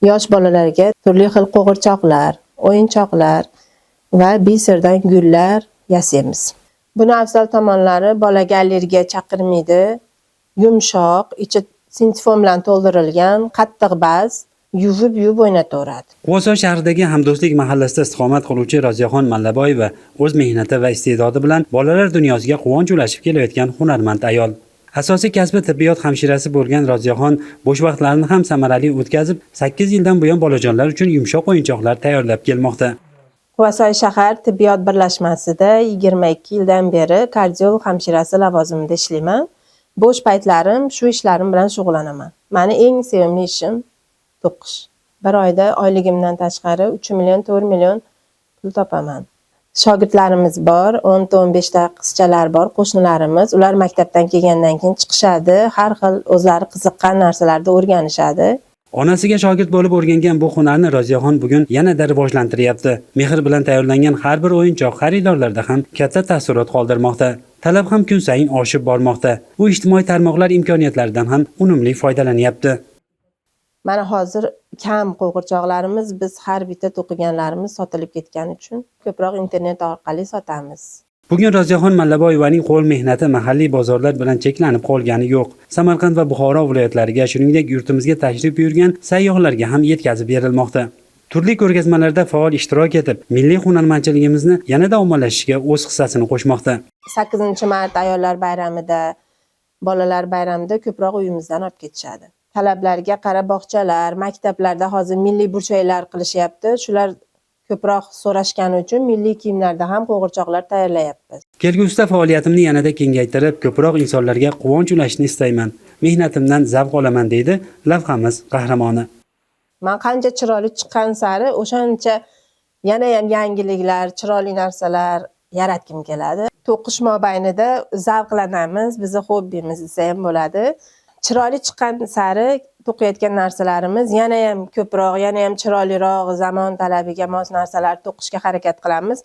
Yosh bolalarga turli xil qo'g'irchoqlar, o'yinchoqlar va bisirdan gullar yasaymiz. Buni afzal tomonlari bolaga allergiya chaqirmaydi, yumshoq, ichi sintefion bilan to'ldirilgan, qattiq baz, yuvib o'ynataveradi. Quvasoy shahridagi Hamdo'stlik mahallasida istiqomat qiluvchi Roziyaxon Mallaboyeva o'z mehnati va iste'dodi bilan bolalar dunyosiga quvonch ulashib kelayotgan hunarmand ayol. Asosiy kasbi tibbiyot hamshirasi bo'lgan Roziyaxon bo'sh vaqtlarini ham samarali o'tkazib, 8 yildan buyon bolajonlar uchun yumshoq o'yinchoqlar tayyorlab kelmoqda. Quvasoy shahar tibbiyot birlashmasida 22 yildan beri kardiolog hamshirasi lavozimida ishlayman. Bo'sh paytlarim shu ishlarim bilan shug'ullanaman. Meni eng sevimli ishim to'qish. Bir oyda oyligimdan tashqari 3 million 4 million pul topaman. Shogirdlarimiz bor, 10-15 ta qizchalar bor, qo'shnilarimiz. Ular maktabdan kelgandan keyin chiqishadi, har xil o'zlari qiziqqan narsalarni o'rganishadi. Onasiga shogird bo'lib o'rgangan bu hunarni Roziyaxon bugun yanada rivojlantiryapti. Mehr bilan tayyorlangan har bir o'yinchoq xaridorlarda ham katta taassurot qoldirmoqda. Talab ham kun sayin oshib bormoqda. U ijtimoiy tarmoqlar imkoniyatlaridan ham unumli foydalanyapti. Mana hozir kam qo'g'irchoqlarimiz biz har bitta to'qiganlarimiz sotilib ketgani uchun ko'proq internet orqali sotamiz. Bugun Roziyaxon Mallaboyevaning qo'l mehnati mahalliy bozorlar bilan cheklanib qolgani yo'q. Samarqand va Buxoro viloyatlariga, shuningdek yurtimizga tashrif buyurgan sayyohlarga ham yetkazib berilmoqda. Turli ko'rgazmalarda faol ishtirok etib, milliy hunarmandchiligimizni yanada ommalashishga o'z hissasini qo'shmoqda. 8-mart ayollar bayramida, bolalar bayramida ko'proq uyimizdan olib ketishadi. Talablarga qarab bog'chalar, maktablarda hozir milliy burchaklar qilishyapti. Shular ko'proq so'rashgani uchun milliy kiyimlarda ham qo'g'irchoqlar tayyorlayapmiz. Kelgusida faoliyatimni yanada kengaytirib, ko'proq insonlarga quvonch ulashni istayman. Mehnatimdan zavq olaman, deydi lavhamiz qahramoni. Men qancha chiroyli chiqqan sari o'shancha yana ham yangiliklar, chiroyli narsalar yaratgim keladi. To'qish mobaynida zavqlanamiz, bizning hobbimiz desa ham bo'ladi. Chiroyli chiqqan sari to'qiyotgan narsalarimiz yana ham ko'proq, yana ham chiroyliroq, zamon talabiga mos narsalar to'qishga harakat qilamiz.